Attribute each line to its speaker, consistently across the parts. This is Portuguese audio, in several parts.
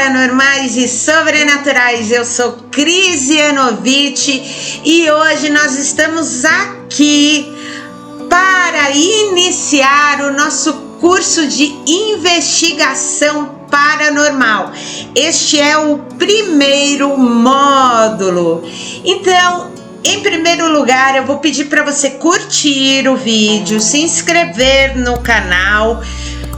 Speaker 1: paranormais e sobrenaturais. Eu sou Cris Yanovitch e hoje nós estamos aqui para iniciar o nosso curso de investigação paranormal. Este é o primeiro módulo. Então, em primeiro lugar, eu vou pedir para você curtir o vídeo, se inscrever no canal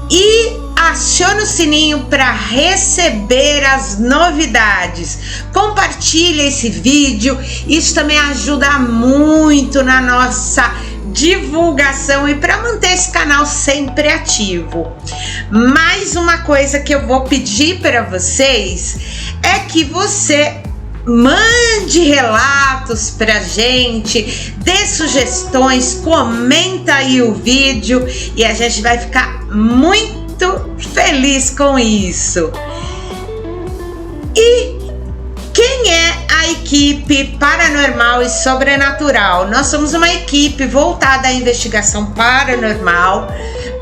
Speaker 1: e acione o sininho para receber as novidades. Compartilhe esse vídeo, isso também ajuda muito na nossa divulgação e para manter esse canal sempre ativo. Mais uma coisa que eu vou pedir para vocês é que você mande relatos pra gente, dê sugestões, comenta aí o vídeo e a gente vai ficar muito feliz com isso. E quem é a equipe paranormal e sobrenatural? Nós somos uma equipe voltada à investigação paranormal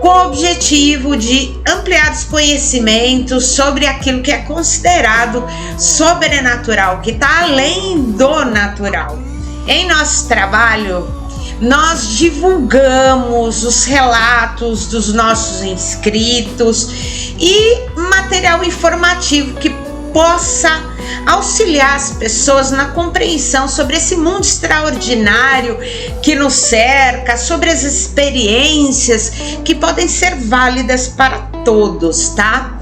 Speaker 1: com o objetivo de ampliar os conhecimentos sobre aquilo que é considerado sobrenatural, que está além do natural. Em nosso trabalho, nós divulgamos os relatos dos nossos inscritos e material informativo que possa auxiliar as pessoas na compreensão sobre esse mundo extraordinário que nos cerca, sobre as experiências que podem ser válidas para todos, tá?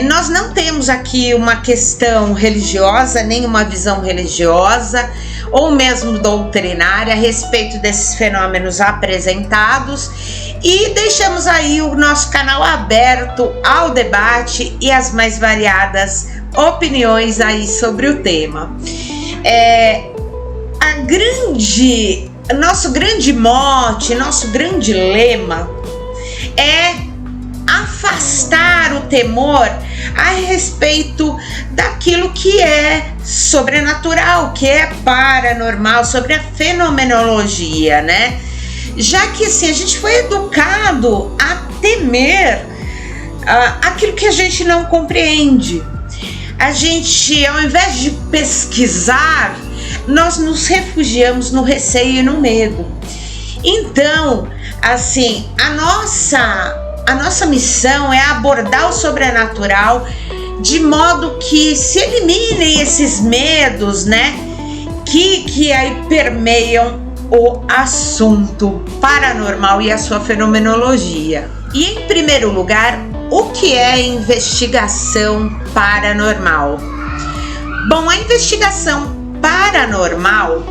Speaker 1: Nós não temos aqui uma questão religiosa, nem uma visão religiosa ou mesmo doutrinária a respeito desses fenômenos apresentados e deixamos aí o nosso canal aberto ao debate e às mais variadas opiniões aí sobre o tema. Nosso grande mote, nosso grande lema é afastar o temor a respeito daquilo que é sobrenatural, que é paranormal, sobre a fenomenologia, né? Já que assim, a gente foi educado a temer aquilo que a gente não compreende. A gente, ao invés de pesquisar, nós nos refugiamos no receio e no medo. Então, assim, a nossa missão é abordar o sobrenatural de modo que se eliminem esses medos, né, que aí permeiam o assunto paranormal e a sua fenomenologia. E em primeiro lugar, o que é investigação paranormal? Bom, a investigação paranormal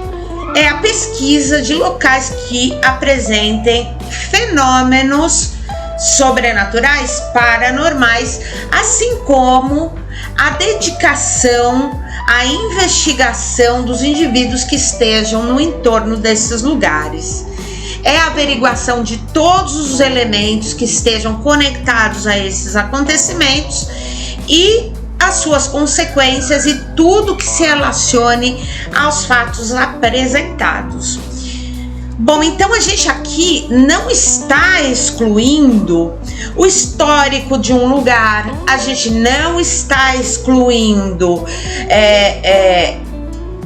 Speaker 1: é a pesquisa de locais que apresentem fenômenos sobrenaturais, paranormais, assim como a dedicação à investigação dos indivíduos que estejam no entorno desses lugares. É a averiguação de todos os elementos que estejam conectados a esses acontecimentos e as suas consequências e tudo que se relacione aos fatos apresentados. Bom, então a gente aqui não está excluindo o histórico de um lugar, a gente não está excluindo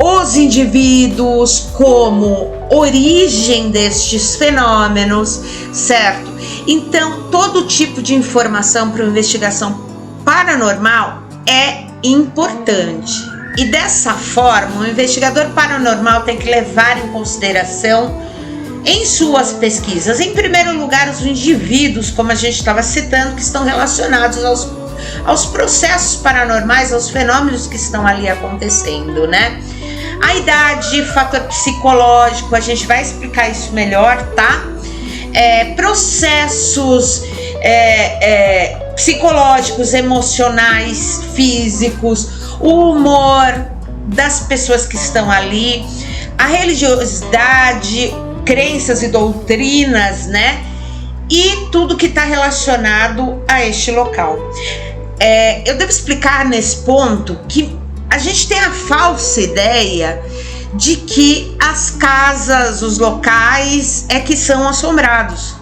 Speaker 1: os indivíduos como origem destes fenômenos, certo? Então, todo tipo de informação para uma investigação paranormal é importante. E dessa forma, o investigador paranormal tem que levar em consideração em suas pesquisas, em primeiro lugar, os indivíduos, como a gente estava citando, que estão relacionados aos processos paranormais, aos fenômenos que estão ali acontecendo, né? A idade, fator psicológico, a gente vai explicar isso melhor, tá? Processos psicológicos, emocionais, físicos, o humor das pessoas que estão ali, a religiosidade, crenças e doutrinas, né? E tudo que está relacionado a este local. Eu devo explicar nesse ponto que a gente tem a falsa ideia de que as casas, os locais é que são assombrados.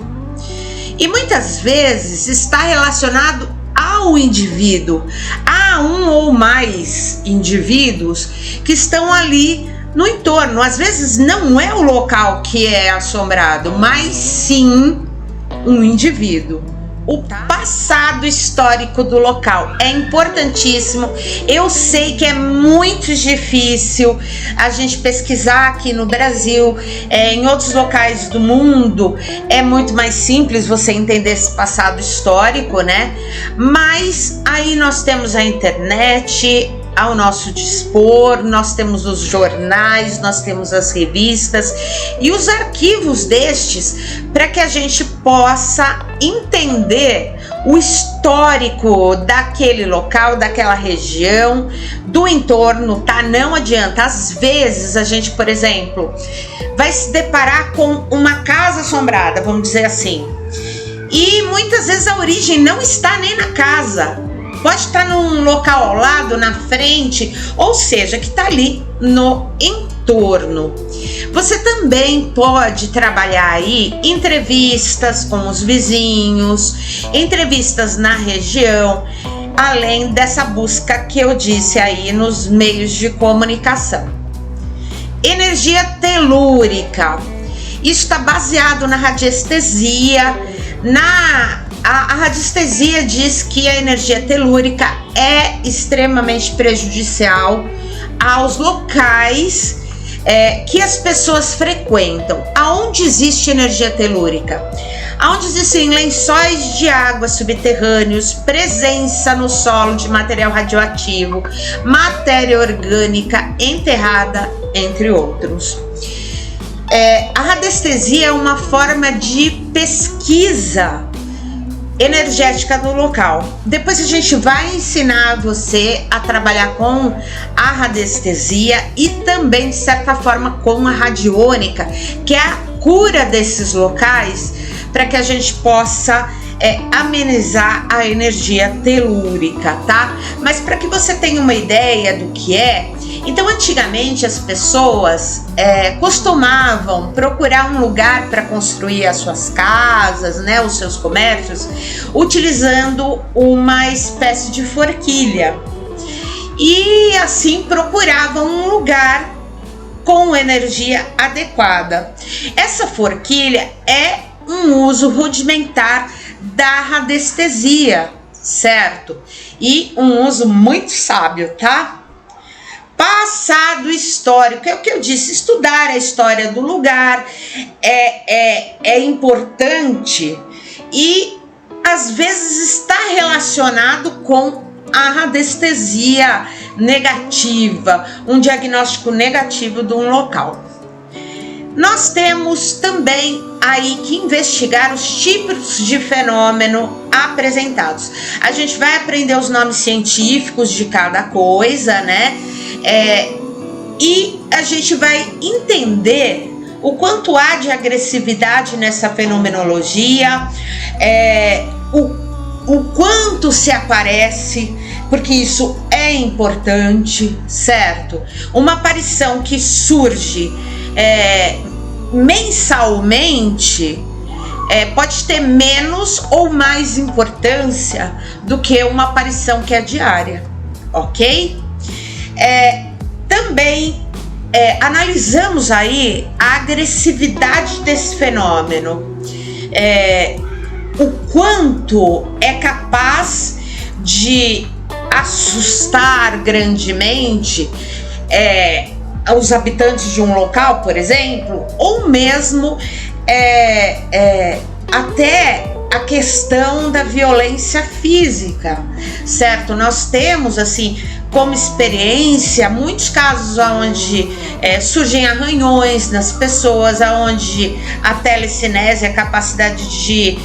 Speaker 1: E muitas vezes está relacionado ao indivíduo. Há um ou mais indivíduos que estão ali no entorno. Às vezes não é o local que é assombrado, mas sim um indivíduo. O passado histórico do local é importantíssimo. Eu sei que é muito difícil a gente pesquisar aqui no Brasil, em outros locais do mundo é muito mais simples você entender esse passado histórico, né? Mas aí nós temos a internet ao nosso dispor, nós temos os jornais, nós temos as revistas e os arquivos destes para que a gente possa entender o histórico daquele local, daquela região, do entorno, tá? Não adianta. Às vezes a gente, por exemplo, vai se deparar com uma casa assombrada, vamos dizer assim, e muitas vezes a origem não está nem na casa. Pode estar num local ao lado, na frente, ou seja, que está ali no entorno. Você também pode trabalhar aí entrevistas com os vizinhos, entrevistas na região, além dessa busca que eu disse aí nos meios de comunicação. Energia telúrica. Isso está baseado na radiestesia, A radiestesia diz que a energia telúrica é extremamente prejudicial aos locais que as pessoas frequentam. Aonde existe energia telúrica? Aonde existem lençóis de água subterrâneos, presença no solo de material radioativo, matéria orgânica enterrada, entre outros. A radiestesia é uma forma de pesquisa energética do local. Depois a gente vai ensinar você a trabalhar com a radiestesia e também, de certa forma, com a radiônica, que é a cura desses locais, para que a gente possa amenizar a energia telúrica, tá? Mas para que você tenha uma ideia do que é, então antigamente as pessoas costumavam procurar um lugar para construir as suas casas, né, os seus comércios, utilizando uma espécie de forquilha, e assim procuravam um lugar com energia adequada. Essa forquilha é um uso rudimentar da radiestesia, certo? E um uso muito sábio, tá? Passado histórico, é o que eu disse, estudar a história do lugar é importante e às vezes está relacionado com a radiestesia negativa, um diagnóstico negativo de um local. Nós temos também aí que investigar os tipos de fenômeno apresentados. A gente vai aprender os nomes científicos de cada coisa, né? E a gente vai entender o quanto há de agressividade nessa fenomenologia, o quanto se aparece, porque isso é importante, certo? Uma aparição que surge mensalmente pode ter menos ou mais importância do que uma aparição que é diária, ok? Também analisamos aí a agressividade desse fenômeno, o quanto é capaz de assustar grandemente os habitantes de um local, por exemplo, ou mesmo até a questão da violência física, certo? Nós temos, assim, como experiência, muitos casos onde surgem arranhões nas pessoas, onde a telecinese, a capacidade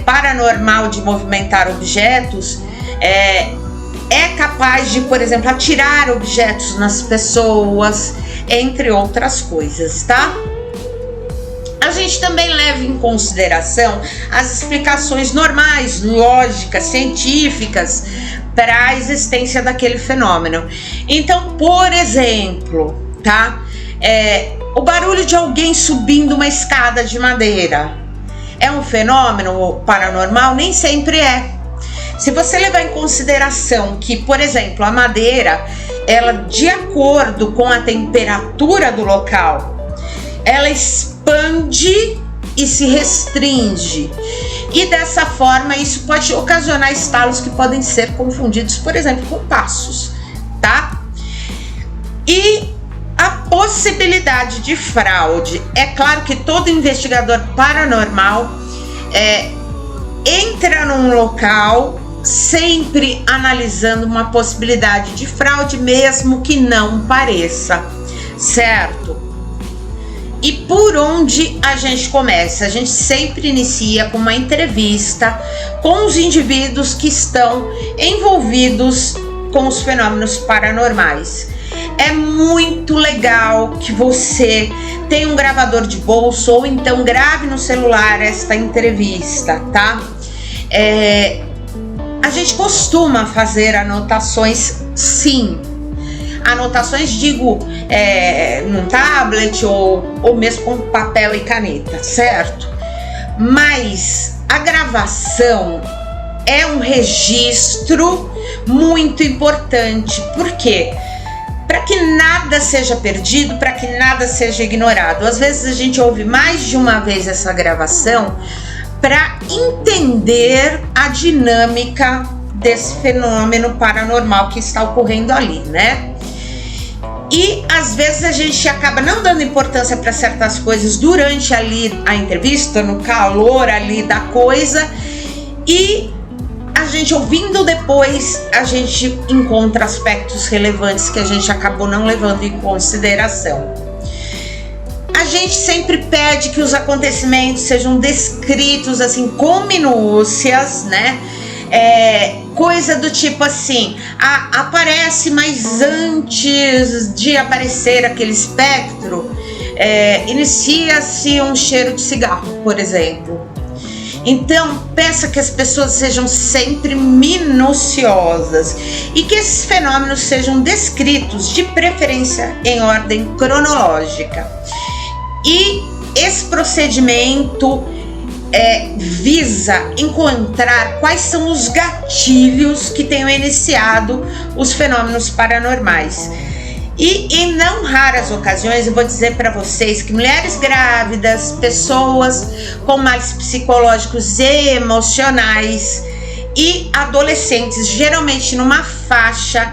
Speaker 1: paranormal de movimentar objetos, é capaz de, por exemplo, atirar objetos nas pessoas, entre outras coisas, tá? A gente também leva em consideração as explicações normais, lógicas, científicas para a existência daquele fenômeno. Então, por exemplo, tá? O barulho de alguém subindo uma escada de madeira é um fenômeno paranormal? Nem sempre é. Se você levar em consideração que, por exemplo, a madeira, ela, de acordo com a temperatura do local, ela expande e se restringe. E dessa forma, isso pode ocasionar estalos que podem ser confundidos, por exemplo, com passos, tá? E a possibilidade de fraude, é claro que todo investigador paranormal entra num local sempre analisando uma possibilidade de fraude, mesmo que não pareça, certo? E por onde a gente começa? A gente sempre inicia com uma entrevista com os indivíduos que estão envolvidos com os fenômenos paranormais. É muito legal que você tenha um gravador de bolso ou então grave no celular esta entrevista, tá? A gente costuma fazer anotações, sim. Anotações, digo, num tablet ou mesmo com papel e caneta, certo? Mas a gravação é um registro muito importante. Por quê? Para que nada seja perdido, para que nada seja ignorado. Às vezes a gente ouve mais de uma vez essa gravação para entender a dinâmica desse fenômeno paranormal que está ocorrendo ali, né? E às vezes a gente acaba não dando importância para certas coisas durante ali a entrevista, no calor ali da coisa, e a gente ouvindo depois, a gente encontra aspectos relevantes que a gente acabou não levando em consideração. A gente sempre pede que os acontecimentos sejam descritos assim com minúcias, né? Coisa do tipo assim, aparece, mas antes de aparecer aquele espectro, inicia-se um cheiro de cigarro, por exemplo. Então, peça que as pessoas sejam sempre minuciosas e que esses fenômenos sejam descritos, de preferência em ordem cronológica. E esse procedimento visa encontrar quais são os gatilhos que tenham iniciado os fenômenos paranormais. E em não raras ocasiões eu vou dizer para vocês que mulheres grávidas, pessoas com males psicológicos e emocionais e adolescentes, geralmente numa faixa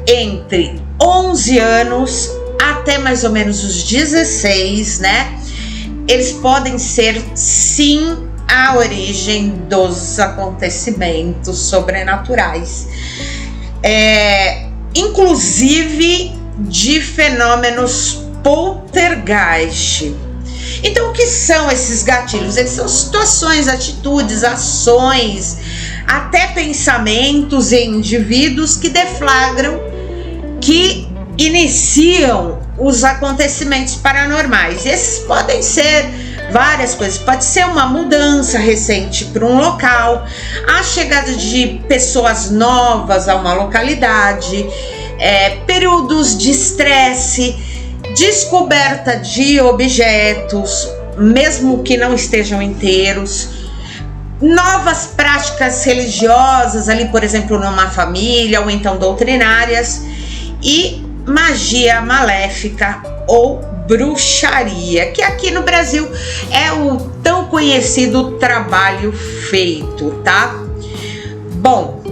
Speaker 1: entre 11 anos até mais ou menos os 16, né? Eles podem ser, sim, a origem dos acontecimentos sobrenaturais. Inclusive de fenômenos poltergeist. Então, o que são esses gatilhos? Eles são situações, atitudes, ações, até pensamentos em indivíduos que deflagram, que iniciam os acontecimentos paranormais. Esses podem ser várias coisas, pode ser uma mudança recente para um local, a chegada de pessoas novas a uma localidade, períodos de estresse, descoberta de objetos, mesmo que não estejam inteiros, novas práticas religiosas ali, por exemplo, numa família, ou então doutrinárias, e magia maléfica ou bruxaria, que aqui no Brasil é o tão conhecido trabalho feito, tá? Bom,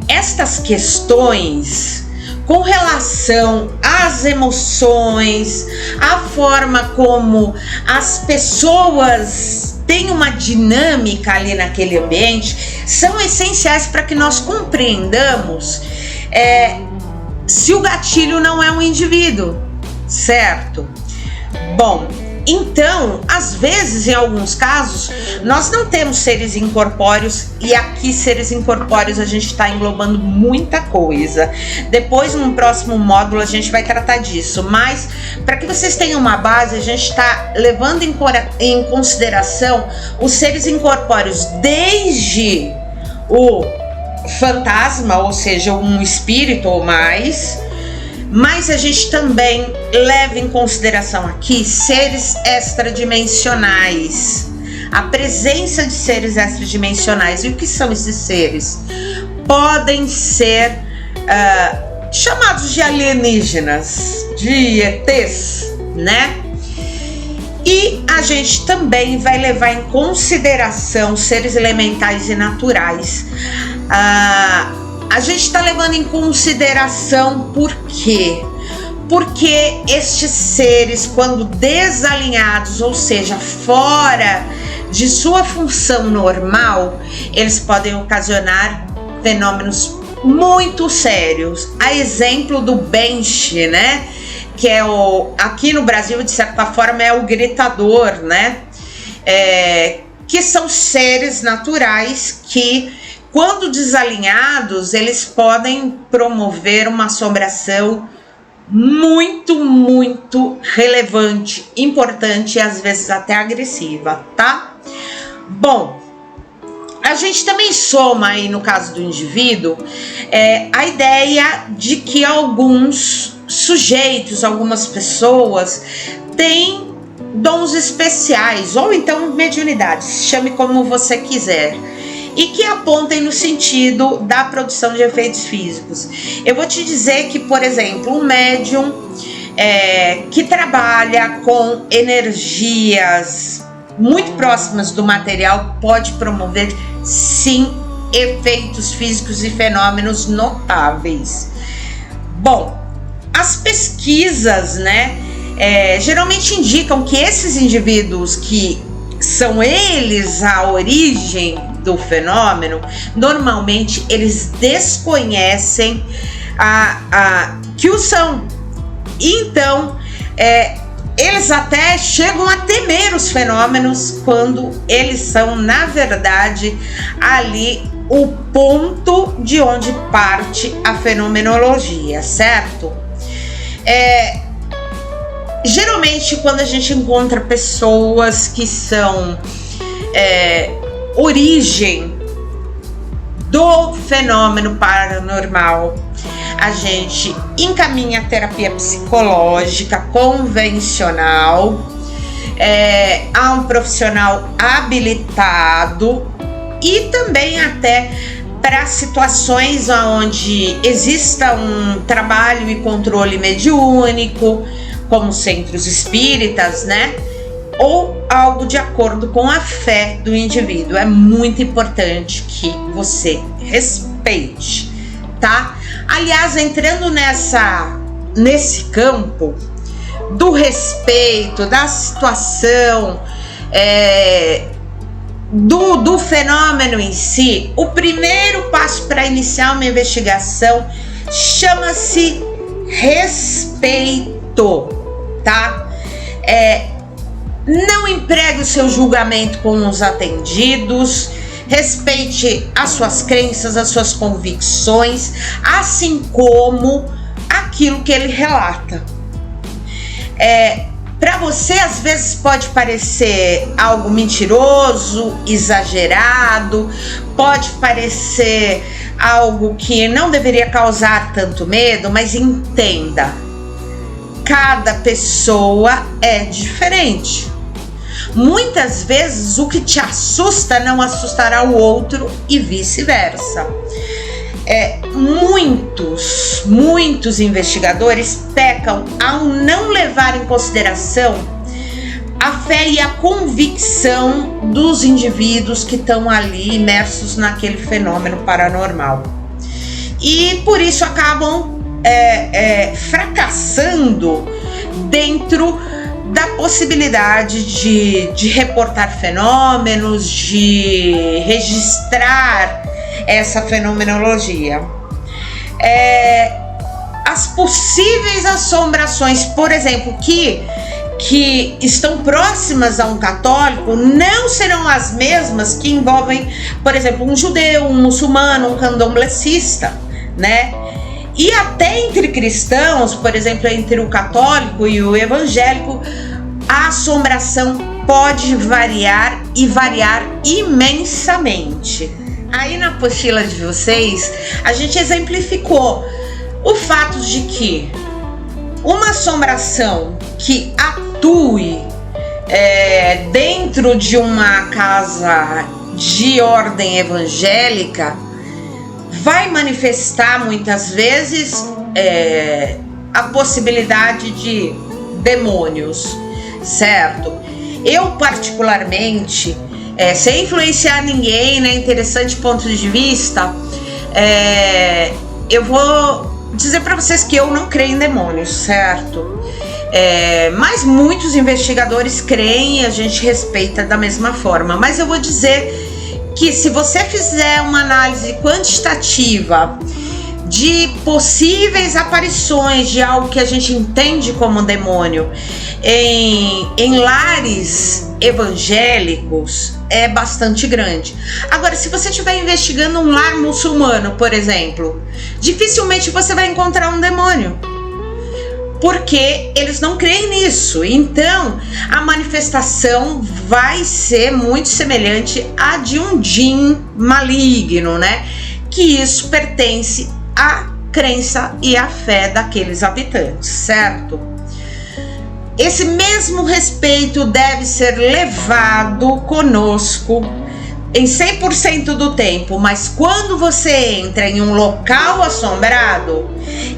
Speaker 1: estas questões com relação às emoções, a forma como as pessoas têm uma dinâmica ali naquele ambiente, são essenciais para que nós compreendamos se o gatilho não é um indivíduo, certo? Bom, então, às vezes, em alguns casos, nós não temos seres incorpóreos, e aqui seres incorpóreos a gente está englobando muita coisa. Depois, num próximo módulo, a gente vai tratar disso, mas para que vocês tenham uma base, a gente está levando em consideração os seres incorpóreos, desde o fantasma, ou seja, um espírito ou mais, mas a gente também leva em consideração aqui seres extradimensionais, a presença de seres extradimensionais. E o que são esses seres? Podem ser chamados de alienígenas, de ETs, né? E a gente também vai levar em consideração seres elementais e naturais. A gente está levando em consideração por quê? Porque estes seres, quando desalinhados, ou seja, fora de sua função normal, eles podem ocasionar fenômenos muito sérios. A exemplo do Banshee, né? Que é aqui no Brasil, de certa forma, é o gritador, né? Que são seres naturais que, quando desalinhados, eles podem promover uma assombração muito, muito relevante, importante e às vezes até agressiva, tá? Bom, a gente também soma aí, no caso do indivíduo, a ideia de que alguns sujeitos, algumas pessoas têm dons especiais, ou então mediunidades, chame como você quiser, e que apontem no sentido da produção de efeitos físicos. Eu vou te dizer que, por exemplo, um médium que trabalha com energias muito próximas do material pode promover, sim, efeitos físicos e fenômenos notáveis. Bom, as pesquisas, né, geralmente indicam que esses indivíduos que são eles a origem do fenômeno, normalmente eles desconhecem que o são. Então, eles até chegam a temer os fenômenos quando eles são, na verdade, ali o ponto de onde parte a fenomenologia, certo? Geralmente, quando a gente encontra pessoas que são origem do fenômeno paranormal, a gente encaminha a terapia psicológica convencional a um profissional habilitado e também até para situações onde exista um trabalho e controle mediúnico, como centros espíritas, né? Ou algo de acordo com a fé do indivíduo. É muito importante que você respeite, tá? Aliás, entrando nesse campo do respeito, da situação, do fenômeno em si, o primeiro passo para iniciar uma investigação chama-se respeito, tá? Não empregue o seu julgamento com os atendidos, respeite as suas crenças, as suas convicções, assim como aquilo que ele relata. Para você, às vezes, pode parecer algo mentiroso, exagerado, pode parecer algo que não deveria causar tanto medo, mas entenda, cada pessoa é diferente. Muitas vezes o que te assusta não assustará o outro e vice-versa. Muitos investigadores pecam ao não levar em consideração a fé e a convicção dos indivíduos que estão ali imersos naquele fenômeno paranormal. E por isso acabam fracassando dentro da possibilidade de reportar fenômenos, de registrar essa fenomenologia. As possíveis assombrações, por exemplo, que estão próximas a um católico, não serão as mesmas que envolvem, por exemplo, um judeu, um muçulmano, um candomblessista, né? E até entre cristãos, por exemplo, entre o católico e o evangélico, a assombração pode variar e variar imensamente. Aí na apostila de vocês, a gente exemplificou o fato de que uma assombração que atue dentro dentro de uma casa de ordem evangélica, vai manifestar muitas vezes a possibilidade de demônios, certo? Eu particularmente, sem influenciar ninguém, né, interessante ponto de vista, eu vou dizer para vocês que eu não creio em demônios, certo? Mas muitos investigadores creem e a gente respeita da mesma forma. Mas eu vou dizer que se você fizer uma análise quantitativa de possíveis aparições de algo que a gente entende como demônio em lares evangélicos, é bastante grande. Agora, se você estiver investigando um lar muçulmano, por exemplo, dificilmente você vai encontrar um demônio, porque eles não creem nisso. Então a manifestação vai ser muito semelhante à de um djinn maligno, né? Que isso pertence à crença e à fé daqueles habitantes, certo? Esse mesmo respeito deve ser levado conosco em 100% do tempo, mas quando você entra em um local assombrado,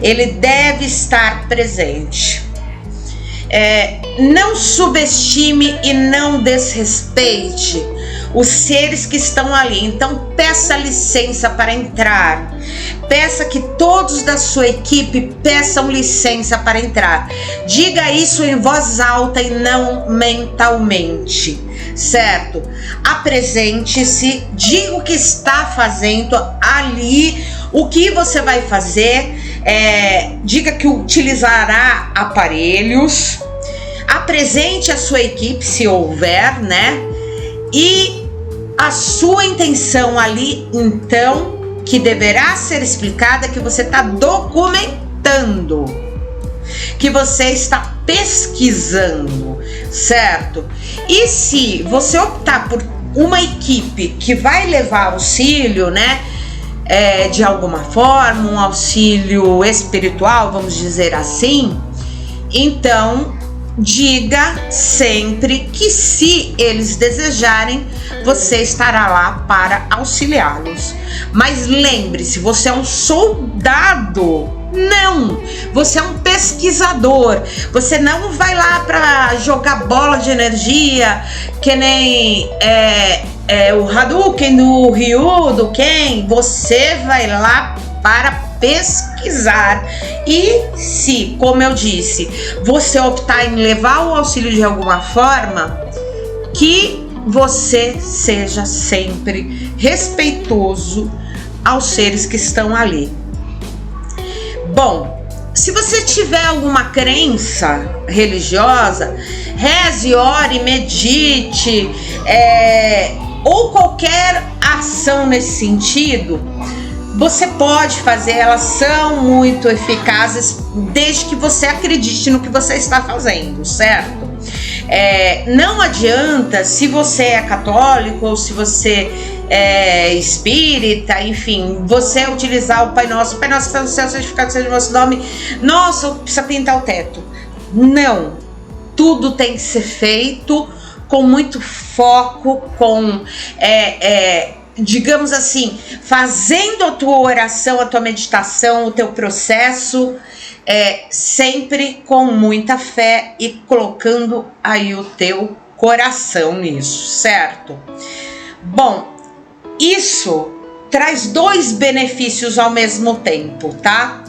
Speaker 1: ele deve estar presente. Não subestime e não desrespeite os seres que estão ali. Então peça licença para entrar. Peça que todos da sua equipe peçam licença para entrar. Diga isso em voz alta e não mentalmente, certo? Apresente-se, diga o que está fazendo ali, o que você vai fazer, diga que utilizará aparelhos, apresente a sua equipe se houver, né? E a sua intenção ali, então, que deverá ser explicada, que você está documentando, que você está pesquisando, certo? E se você optar por uma equipe que vai levar auxílio, né, de alguma forma, um auxílio espiritual, vamos dizer assim, então diga sempre que, se eles desejarem, você estará lá para auxiliá-los. Mas lembre-se, você é um soldado. Não, você é um pesquisador. Você não vai lá para jogar bola de energia, que nem o Hadouken do Ryu, do Ken. Você vai lá para pesquisar. E se, como eu disse, você optar em levar o auxílio de alguma forma, que você seja sempre respeitoso aos seres que estão ali. Bom, se você tiver alguma crença religiosa, reze, ore, medite, ou qualquer ação nesse sentido, você pode fazer. Elas são muito eficazes, desde que você acredite no que você está fazendo, certo? Não adianta, se você é católico ou se você é espírita, enfim, você utilizar o Pai Nosso que está no céu, santificado seja o vosso nome. Nossa, precisa pintar o teto. Não, tudo tem que ser feito com muito foco, com digamos assim, fazendo a tua oração, a tua meditação, o teu processo, sempre com muita fé e colocando aí o teu coração nisso, certo? Bom, isso traz dois benefícios ao mesmo tempo, tá?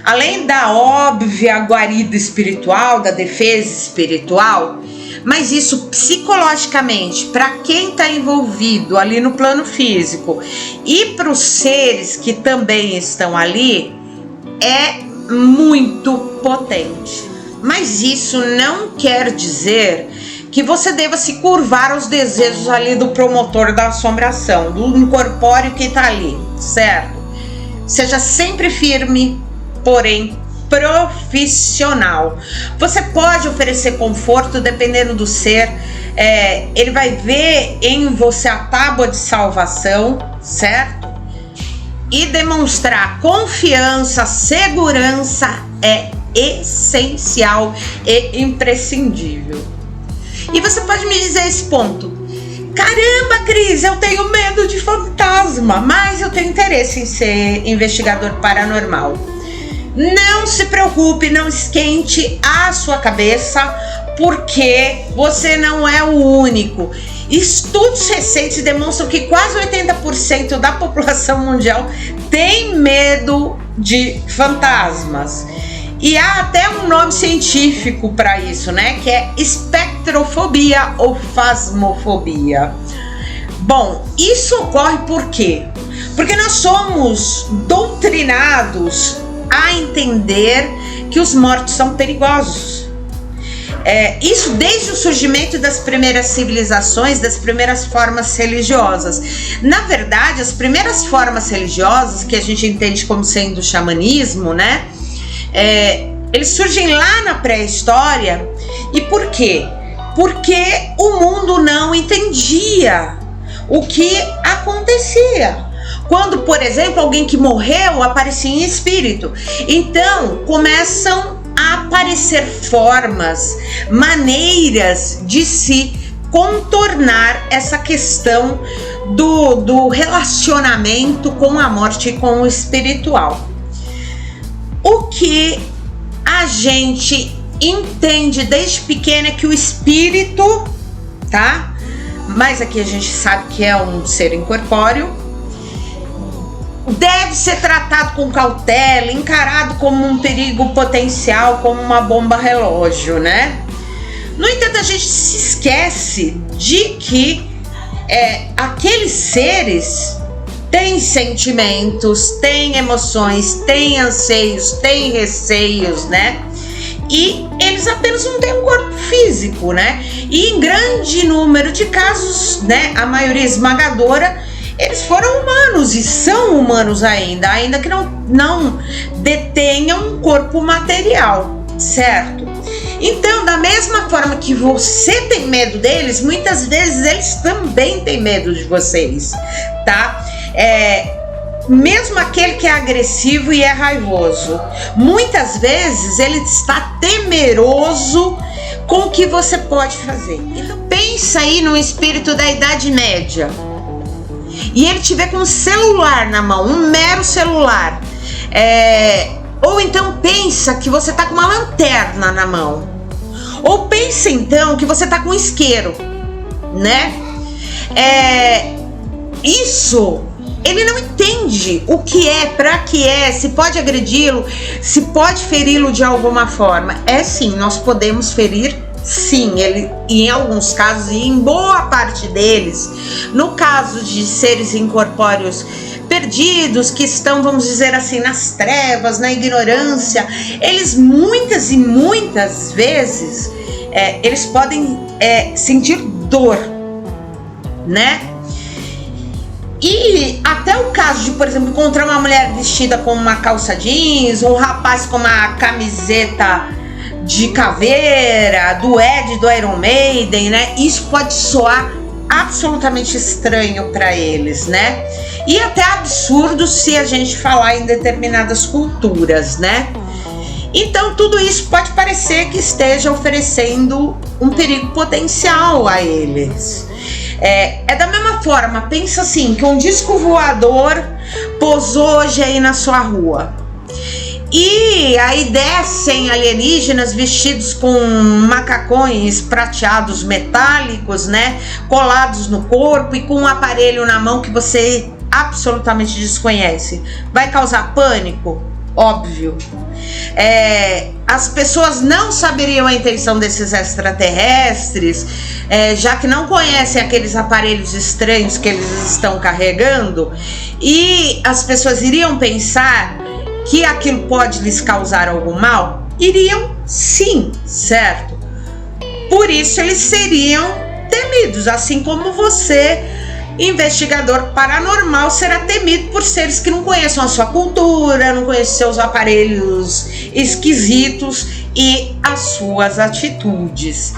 Speaker 1: Além da óbvia guarida espiritual, da defesa espiritual, mas isso psicologicamente, para quem está envolvido ali no plano físico e para os seres que também estão ali, é muito potente. Mas isso não quer dizer que você deva se curvar aos desejos ali do promotor da assombração, do incorpóreo que está ali, certo? Seja sempre firme, porém profissional. Você pode oferecer conforto dependendo do ser, ele vai ver em você a tábua de salvação, certo? E demonstrar confiança, segurança é essencial e imprescindível. E você pode me dizer esse ponto: caramba, Cris, eu tenho medo de fantasma, mas eu tenho interesse em ser investigador paranormal. Não se preocupe, não esquente a sua cabeça, porque você não é o único. Estudos recentes demonstram que quase 80% da população mundial tem medo de fantasmas. E há até um nome científico para isso, né? Que é espectrofobia ou fasmofobia. Bom, isso ocorre por quê? Porque nós somos doutrinados a entender que os mortos são perigosos. Isso desde o surgimento das primeiras civilizações, das primeiras formas religiosas. Na verdade, as primeiras formas religiosas, que a gente entende como sendo o xamanismo, né? Eles surgem lá na pré-história. E por quê? Porque o mundo não entendia o que acontecia. Quando, por exemplo, alguém que morreu aparecia em espírito. Então, começam a aparecer formas, maneiras de se contornar essa questão do relacionamento com a morte e com o espiritual. O que a gente entende desde pequena é que o espírito, tá? Mas aqui a gente sabe que é um ser incorpóreo, deve ser tratado com cautela, encarado como um perigo potencial, como uma bomba relógio, né? No entanto, a gente se esquece de que aqueles seres têm sentimentos, têm emoções, têm anseios, têm receios, né? E eles apenas não têm um corpo físico, né? E em grande número de casos, né, a maioria esmagadora, eles foram humanos e são humanos ainda que não detenham um corpo material, certo? Então, da mesma forma que você tem medo deles, muitas vezes eles também têm medo de vocês, tá? Mesmo aquele que é agressivo e é raivoso, muitas vezes ele está temeroso com o que você pode fazer. Então, pensa aí no espírito da Idade Média e ele te vê com um celular na mão, um mero celular. Ou então pensa que você tá com uma lanterna na mão. Ou pensa então que você tá com um isqueiro, né? Isso, ele não entende o que é, pra que é, se pode agredi-lo, se pode feri-lo de alguma forma. Sim, nós podemos ferir, sim, ele, em alguns casos, e em boa parte deles, no caso de seres incorpóreos perdidos, que estão, vamos dizer assim, nas trevas, na ignorância, eles muitas e muitas vezes, eles podem sentir dor, né? E até o caso de, por exemplo, encontrar uma mulher vestida com uma calça jeans, um rapaz com uma camiseta de caveira, do Ed, do Iron Maiden, né? Isso pode soar absolutamente estranho para eles, né? E até absurdo se a gente falar em determinadas culturas, né? Então tudo isso pode parecer que esteja oferecendo um perigo potencial a eles. Da mesma forma, pensa assim, que um disco voador pousou hoje aí na sua rua. E aí descem alienígenas vestidos com macacões prateados metálicos, né? Colados no corpo e com um aparelho na mão que você absolutamente desconhece. Vai causar pânico? Óbvio. As pessoas não saberiam a intenção desses extraterrestres, já que não conhecem aqueles aparelhos estranhos que eles estão carregando, e as pessoas iriam pensar que aquilo pode lhes causar algum mal? Iriam sim, certo? Por isso eles seriam temidos, assim como você, investigador paranormal, será temido por seres que não conheçam a sua cultura, não conhecem seus aparelhos esquisitos e as suas atitudes.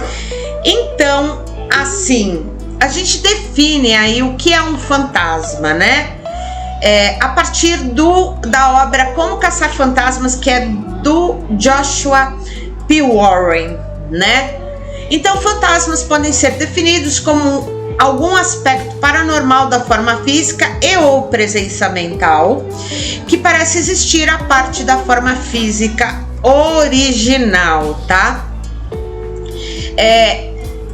Speaker 1: Então, assim, a gente define aí o que é um fantasma, né? A partir da obra Como Caçar Fantasmas, que é do Joshua P. Warren, né? Então, fantasmas podem ser definidos como algum aspecto paranormal da forma física e ou presença mental que parece existir a parte da forma física original, tá?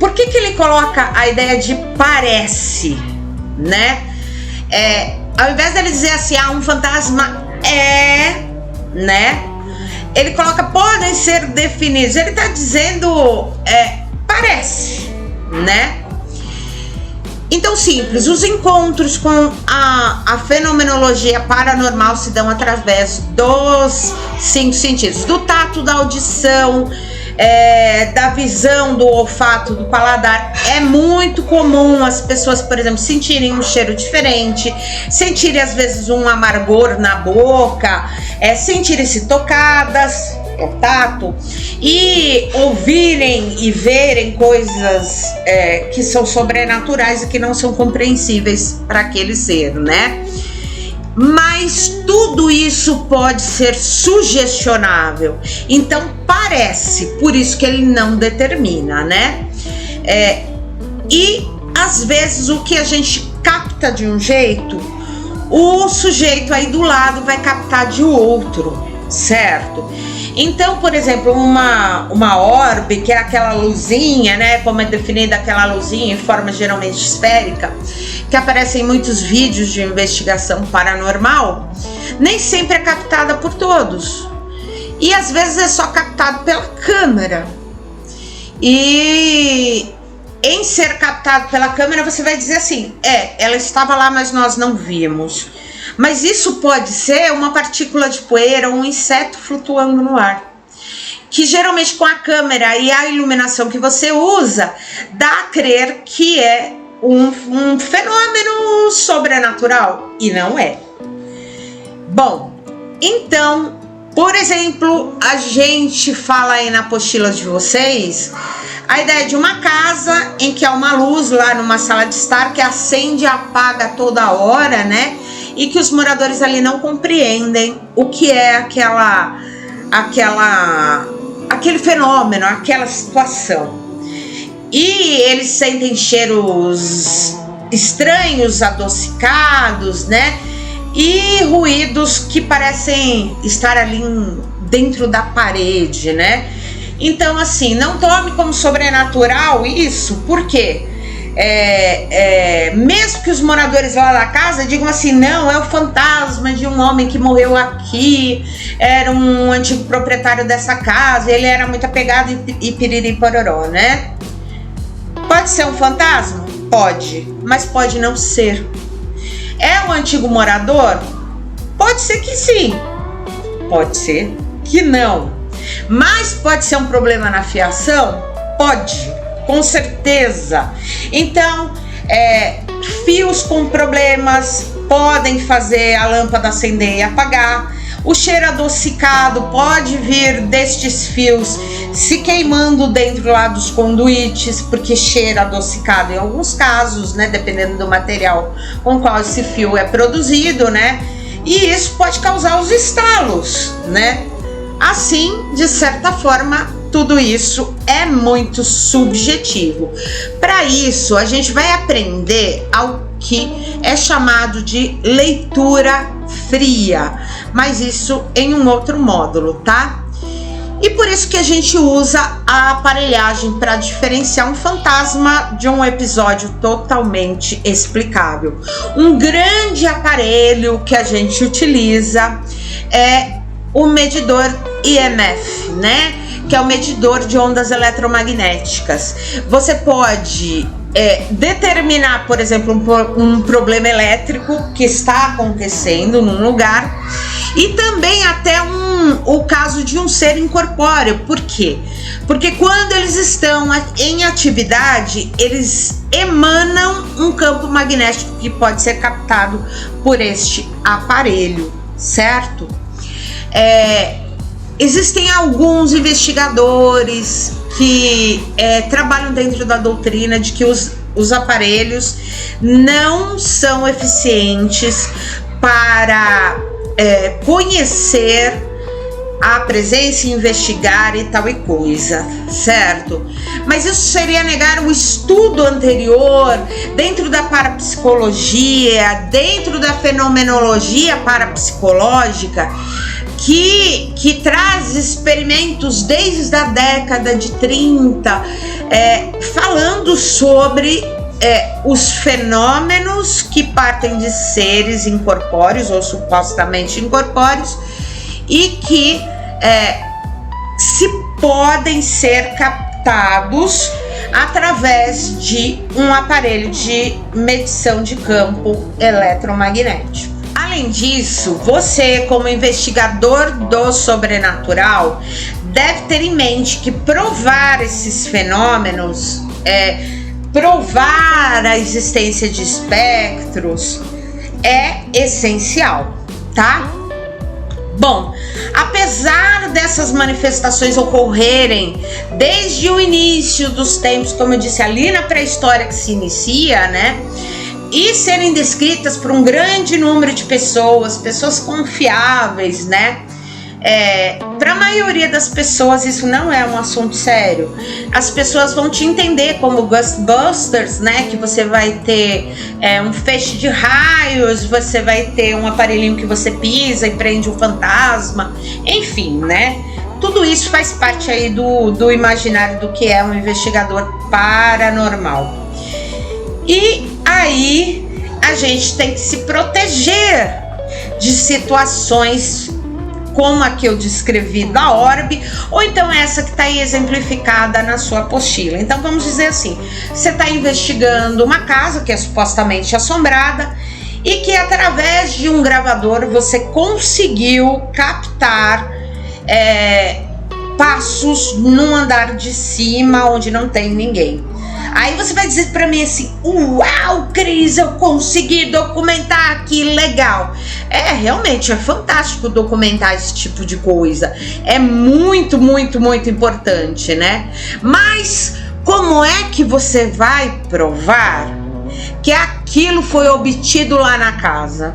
Speaker 1: Por que ele coloca a ideia de parece, né? Ao invés dele dizer assim, um fantasma né? Ele coloca, podem ser definidos. Ele tá dizendo, parece, né? Então, simples, os encontros com a fenomenologia paranormal se dão através dos 5 sentidos, do tato, da audição, da visão, do olfato, do paladar. É muito comum as pessoas, por exemplo, sentirem um cheiro diferente, sentirem às vezes um amargor na boca, sentirem-se tocadas, o tato, e ouvirem e verem coisas que são sobrenaturais e que não são compreensíveis para aquele ser, né? Mas tudo isso pode ser sugestionável, então parece, por isso que ele não determina, né? E às vezes o que a gente capta de um jeito, o sujeito aí do lado vai captar de outro, certo? Então, por exemplo, uma orbe, que é aquela luzinha, né? Como é definida aquela luzinha em forma geralmente esférica, que aparece em muitos vídeos de investigação paranormal, nem sempre é captada por todos. E às vezes é só captado pela câmera. E em ser captado pela câmera, você vai dizer assim, ela estava lá, mas nós não vimos. Mas isso pode ser uma partícula de poeira ou um inseto flutuando no ar, que geralmente com a câmera e a iluminação que você usa, dá a crer que é um fenômeno sobrenatural, e não é. Bom, então, por exemplo, a gente fala aí na apostila de vocês a ideia de uma casa em que há uma luz lá numa sala de estar que acende e apaga toda hora, né? E que os moradores ali não compreendem o que é aquele fenômeno, aquela situação. E eles sentem cheiros estranhos, adocicados, né? E ruídos que parecem estar ali dentro da parede, né? Então, assim, não tome como sobrenatural isso, por quê? Mesmo que os moradores lá da casa digam assim, não, é o fantasma de um homem que morreu aqui, era um antigo proprietário dessa casa, ele era muito apegado e piriri pororó, né? Pode ser um fantasma? Pode, mas pode não ser. É um antigo morador? Pode ser que sim, pode ser que não. Mas pode ser um problema na fiação? Pode, com certeza. Então, fios com problemas podem fazer a lâmpada acender e apagar. O cheiro adocicado pode vir destes fios se queimando dentro lá dos conduítes, porque cheiro adocicado em alguns casos, né, dependendo do material com qual esse fio é produzido, né? E isso pode causar os estalos, né? Assim, de certa forma, tudo isso é muito subjetivo. Para isso, a gente vai aprender ao que é chamado de leitura fria, mas isso em um outro módulo, tá? E por isso que a gente usa a aparelhagem para diferenciar um fantasma de um episódio totalmente explicável. Um grande aparelho que a gente utiliza é o medidor IMF, né? Que é o medidor de ondas eletromagnéticas. Você pode determinar, por exemplo, um problema elétrico que está acontecendo num lugar, e também até o caso de um ser incorpóreo. Por quê? Porque quando eles estão em atividade, eles emanam um campo magnético que pode ser captado por este aparelho, certo? Existem alguns investigadores que trabalham dentro da doutrina de que os aparelhos não são eficientes para conhecer a presença e investigar e tal e coisa, certo? Mas isso seria negar o estudo anterior dentro da parapsicologia, dentro da fenomenologia parapsicológica, que traz experimentos desde a década de 30, falando sobre os fenômenos que partem de seres incorpóreos ou supostamente incorpóreos e que se podem ser captados através de um aparelho de medição de campo eletromagnético. Além disso, você, como investigador do sobrenatural, deve ter em mente que provar esses fenômenos, provar a existência de espectros é essencial, tá? Bom, apesar dessas manifestações ocorrerem desde o início dos tempos, como eu disse, ali na pré-história que se inicia, né? E serem descritas por um grande número de pessoas confiáveis, né? Para a maioria das pessoas isso não é um assunto sério. As pessoas vão te entender como Ghostbusters, né? Que você vai ter um feixe de raios, você vai ter um aparelhinho que você pisa e prende um fantasma, enfim, né? Tudo isso faz parte aí do imaginário do que é um investigador paranormal. E aí a gente tem que se proteger de situações como a que eu descrevi da orbe, ou então essa que está aí exemplificada na sua apostila. Então vamos dizer assim, você está investigando uma casa que é supostamente assombrada e que através de um gravador você conseguiu captar passos num andar de cima onde não tem ninguém. Aí você vai dizer pra mim assim: uau, Cris, eu consegui documentar, que legal. Realmente é fantástico documentar esse tipo de coisa. É muito, muito, muito importante, né? Mas como é que você vai provar que aquilo foi obtido lá na casa?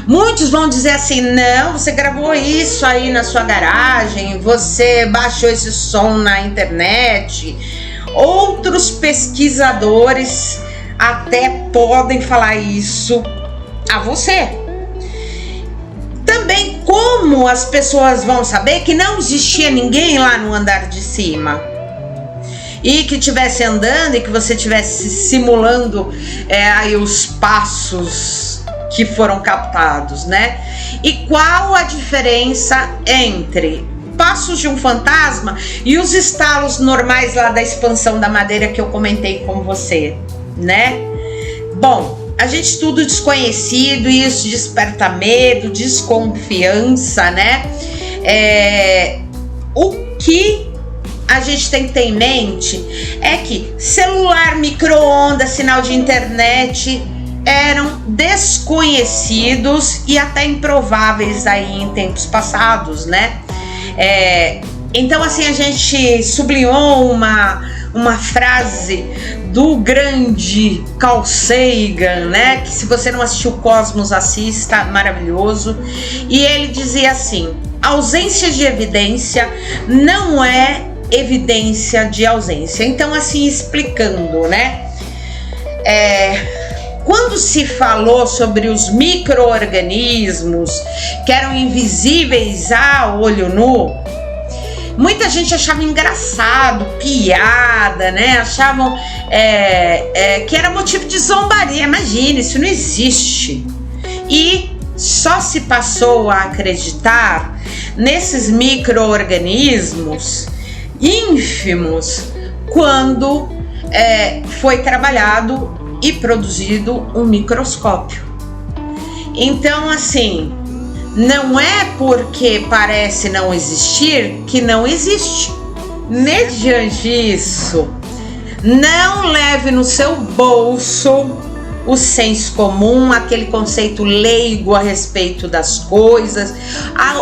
Speaker 1: Muitos vão dizer assim: não, você gravou isso aí na sua garagem, você baixou esse som na internet. Outros pesquisadores até podem falar isso a você. Também, como as pessoas vão saber que não existia ninguém lá no andar de cima? E que estivesse andando e que você estivesse simulando aí os passos que foram captados, né? E qual a diferença entre passos de um fantasma e os estalos normais lá da expansão da madeira que eu comentei com você, né? Bom, a gente estuda desconhecido e isso desperta medo, desconfiança, né? O que a gente tem que ter em mente é que celular, micro-ondas, sinal de internet eram desconhecidos e até improváveis aí em tempos passados, né? Então assim, a gente sublinhou uma frase do grande Carl Sagan, né? Que se você não assistiu Cosmos, assista, maravilhoso. E ele dizia assim: ausência de evidência não é evidência de ausência. Então assim, explicando, né? Quando se falou sobre os micro-organismos que eram invisíveis a olho nu, muita gente achava engraçado, piada, né? Achavam que era motivo de zombaria. Imagina, isso não existe. E só se passou a acreditar nesses micro-organismos ínfimos quando foi trabalhado e produzido um microscópio. Então assim, não é porque parece não existir que não existe. Mediante isso, não leve no seu bolso o senso comum, aquele conceito leigo a respeito das coisas,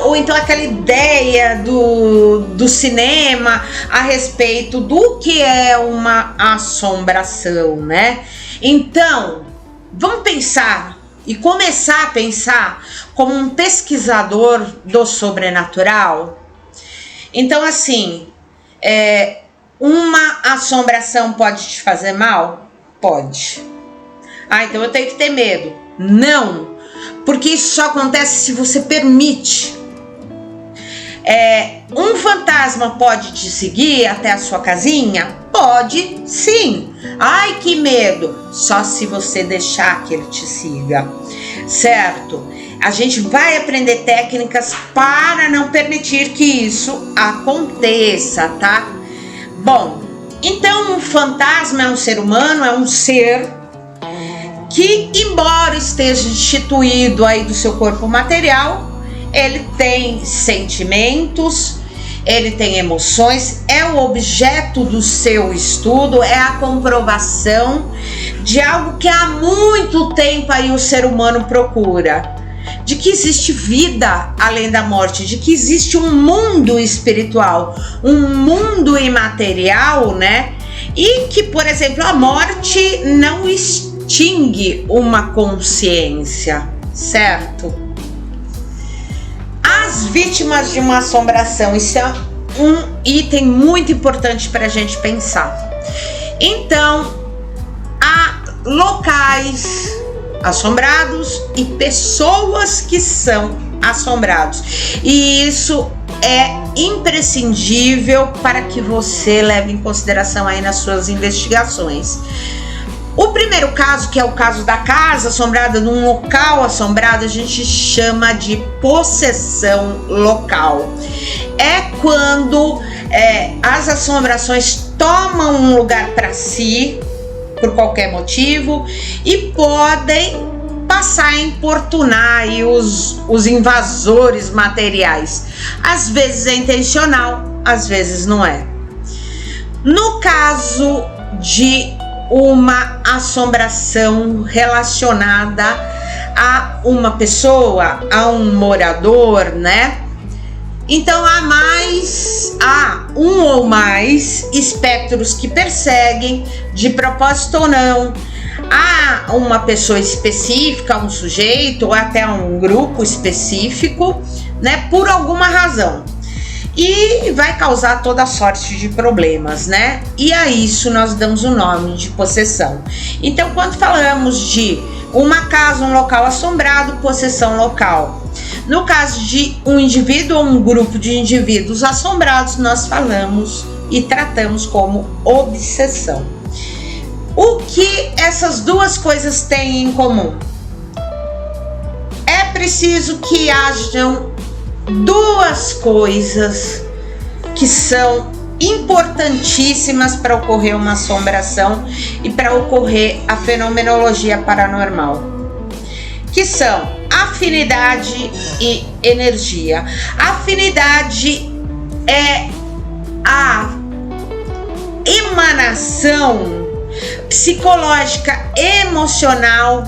Speaker 1: ou então aquela ideia do cinema a respeito do que é uma assombração, né? Então, vamos pensar e começar a pensar como um pesquisador do sobrenatural. Então, assim, uma assombração pode te fazer mal? Pode. Ah, então eu tenho que ter medo. Não, porque isso só acontece se você permite. Um fantasma pode te seguir até a sua casinha? Pode, sim. Ai, que medo. Só se você deixar que ele te siga, certo? A gente vai aprender técnicas para não permitir que isso aconteça, tá? Bom, então um fantasma é um ser humano, é um ser que, embora esteja destituído aí do seu corpo material, ele tem sentimentos, ele tem emoções, é o objeto do seu estudo, é a comprovação de algo que há muito tempo aí o ser humano procura, de que existe vida além da morte, de que existe um mundo espiritual, um mundo imaterial, né? E que, por exemplo, a morte não extingue uma consciência, certo? As vítimas de uma assombração, isso é um item muito importante para a gente pensar. Então, há locais assombrados e pessoas que são assombrados, e isso é imprescindível para que você leve em consideração aí nas suas investigações. O primeiro caso, que é o caso da casa assombrada, num local assombrado, a gente chama de possessão local. É quando as assombrações tomam um lugar para si, por qualquer motivo, e podem passar a importunar aí os invasores materiais. Às vezes é intencional, às vezes não é. No caso de uma assombração relacionada a uma pessoa, a um morador, né? Então há um ou mais espectros que perseguem, de propósito ou não, a uma pessoa específica, um sujeito ou até um grupo específico, né? Por alguma razão. E vai causar toda sorte de problemas, né? E a isso nós damos o nome de possessão. Então, quando falamos de uma casa, um local assombrado, possessão local. No caso de um indivíduo ou um grupo de indivíduos assombrados, nós falamos e tratamos como obsessão. O que essas duas coisas têm em comum? É preciso que hajam duas coisas que são importantíssimas para ocorrer uma assombração e para ocorrer a fenomenologia paranormal, que são afinidade e energia. Afinidade é a emanação psicológica, emocional,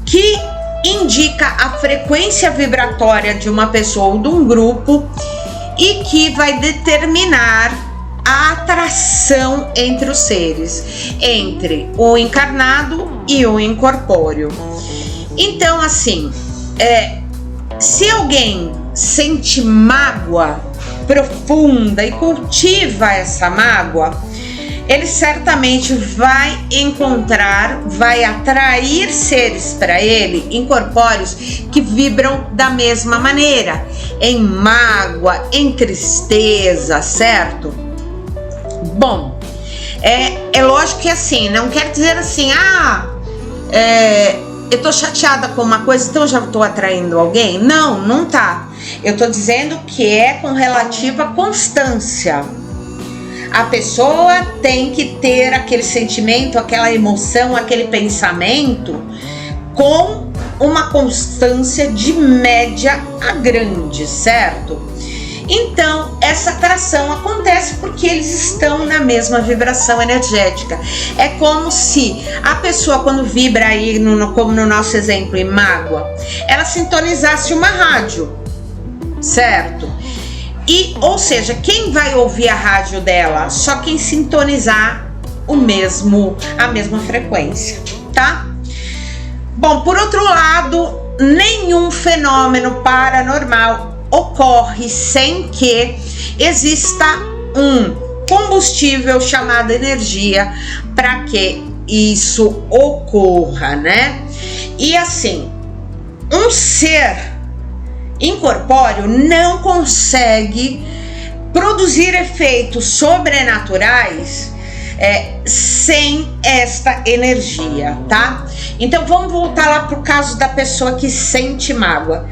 Speaker 1: que indica a frequência vibratória de uma pessoa ou de um grupo e que vai determinar a atração entre os seres, entre o encarnado e o incorpóreo. Então, assim, se alguém sente mágoa profunda e cultiva essa mágoa, ele certamente vai encontrar, vai atrair seres para ele, incorpóreos, que vibram da mesma maneira, em mágoa, em tristeza, certo? Bom, é lógico que assim, não quer dizer assim, eu tô chateada com uma coisa, então já tô atraindo alguém. Não, não tá. Eu tô dizendo que é com relativa constância. A pessoa tem que ter aquele sentimento, aquela emoção, aquele pensamento com uma constância de média a grande, certo? Então, essa atração acontece porque eles estão na mesma vibração energética. É como se a pessoa, quando vibra aí, como no nosso exemplo, em mágoa, ela sintonizasse uma rádio, certo? Ou seja, quem vai ouvir a rádio dela? Só quem sintonizar a mesma frequência, tá? Bom, por outro lado, nenhum fenômeno paranormal ocorre sem que exista um combustível chamado energia para que isso ocorra, né? E assim, um ser incorpóreo não consegue produzir efeitos sobrenaturais sem esta energia, tá? Então vamos voltar lá pro caso da pessoa que sente mágoa.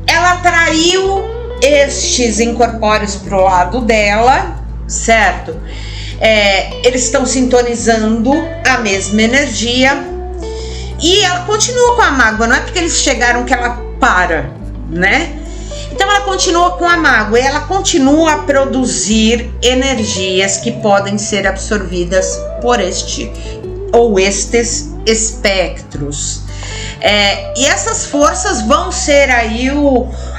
Speaker 1: Ela atraiu estes incorpóreos pro lado dela, certo? Eles estão sintonizando a mesma energia e ela continua com a mágoa. Não é porque eles chegaram que ela para, né? Então ela continua com a mágoa e ela continua a produzir energias que podem ser absorvidas por este ou estes espectros. E essas forças vão ser aí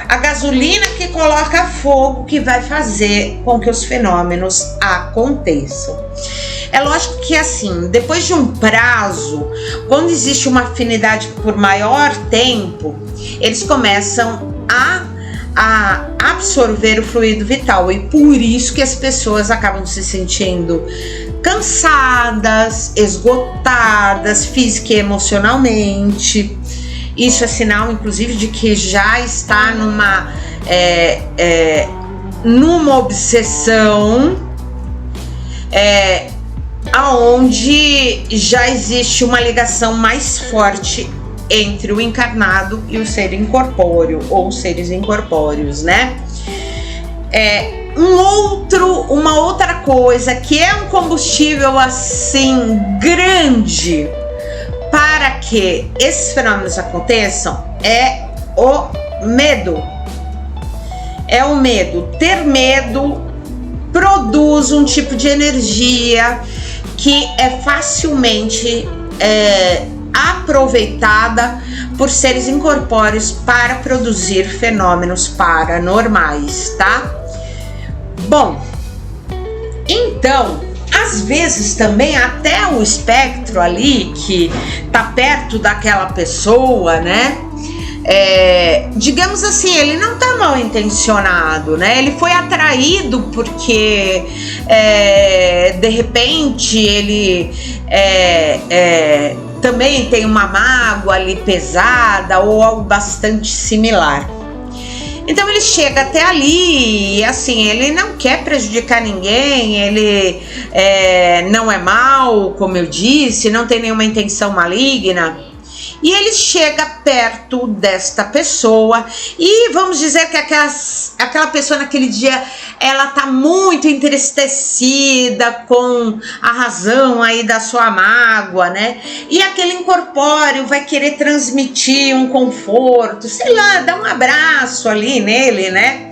Speaker 1: a gasolina que coloca fogo, que vai fazer com que os fenômenos aconteçam. É lógico que assim, depois de um prazo, quando existe uma afinidade por maior tempo, eles começam a absorver o fluido vital, e por isso que as pessoas acabam se sentindo cansadas, esgotadas física e emocionalmente. Isso é sinal, inclusive, de que já está numa obsessão, aonde já existe uma ligação mais forte entre o encarnado e o ser incorpóreo, ou seres incorpóreos, né? Uma outra coisa que é um combustível assim grande para que esses fenômenos aconteçam é o medo. É o medo. Ter medo produz um tipo de energia que é facilmente aproveitada por seres incorpóreos para produzir fenômenos paranormais, tá? Bom, então, às vezes também até o espectro ali que tá perto daquela pessoa, né? Digamos assim, ele não tá mal intencionado, né? Ele foi atraído porque de repente ele também tem uma mágoa ali pesada ou algo bastante similar. Então ele chega até ali e assim, ele não quer prejudicar ninguém, ele não é mal, como eu disse, não tem nenhuma intenção maligna. E ele chega perto desta pessoa e vamos dizer que aquela pessoa naquele dia, ela tá muito entristecida com a razão aí da sua mágoa, né? E aquele incorpóreo vai querer transmitir um conforto, sei lá, dar um abraço ali nele, né?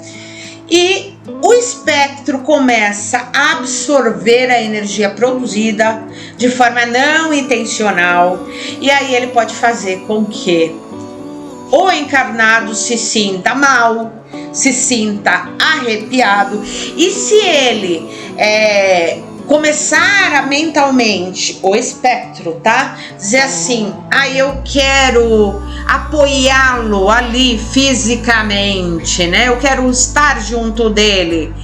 Speaker 1: E o espectro começa a absorver a energia produzida de forma não intencional, e aí ele pode fazer com que o encarnado se sinta mal, se sinta arrepiado, e se ele começar a mentalmente, o espectro, tá? Dizer assim, eu quero apoiá-lo ali fisicamente, né? Eu quero estar junto dele.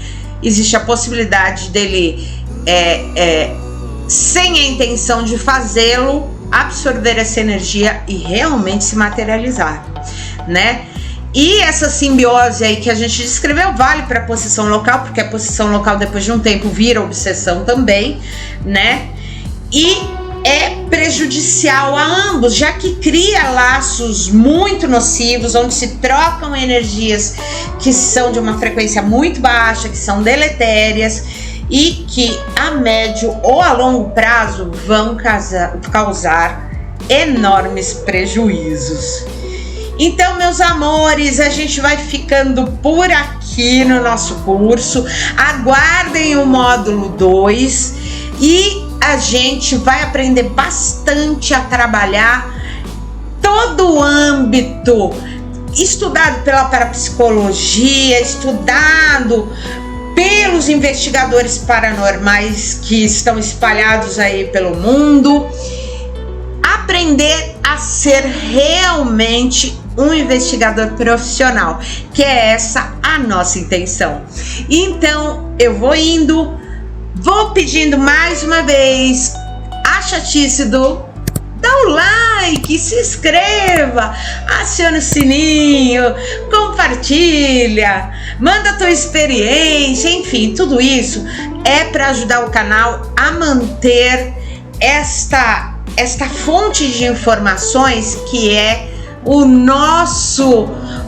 Speaker 1: Existe a possibilidade dele, sem a intenção de fazê-lo, absorver essa energia e realmente se materializar, né? E essa simbiose aí que a gente descreveu vale para a possessão local, porque a possessão local depois de um tempo vira obsessão também, né? E é prejudicial a ambos, já que cria laços muito nocivos, onde se trocam energias que são de uma frequência muito baixa, que são deletérias e que a médio ou a longo prazo vão causar enormes prejuízos. Então, meus amores, a gente vai ficando por aqui no nosso curso. Aguardem o módulo 2 e a gente vai aprender bastante a trabalhar todo o âmbito estudado pela parapsicologia, estudado pelos investigadores paranormais que estão espalhados aí pelo mundo. Aprender a ser realmente um investigador profissional, que é essa a nossa intenção. Então eu vou indo, vou pedindo mais uma vez a chatice dá o like, se inscreva, aciona o sininho, compartilha, manda a tua experiência, enfim, tudo isso é para ajudar o canal a manter esta fonte de informações que é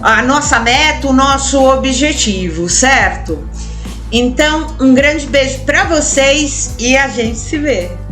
Speaker 1: a nossa meta, o nosso objetivo, certo? Então, um grande beijo para vocês e a gente se vê.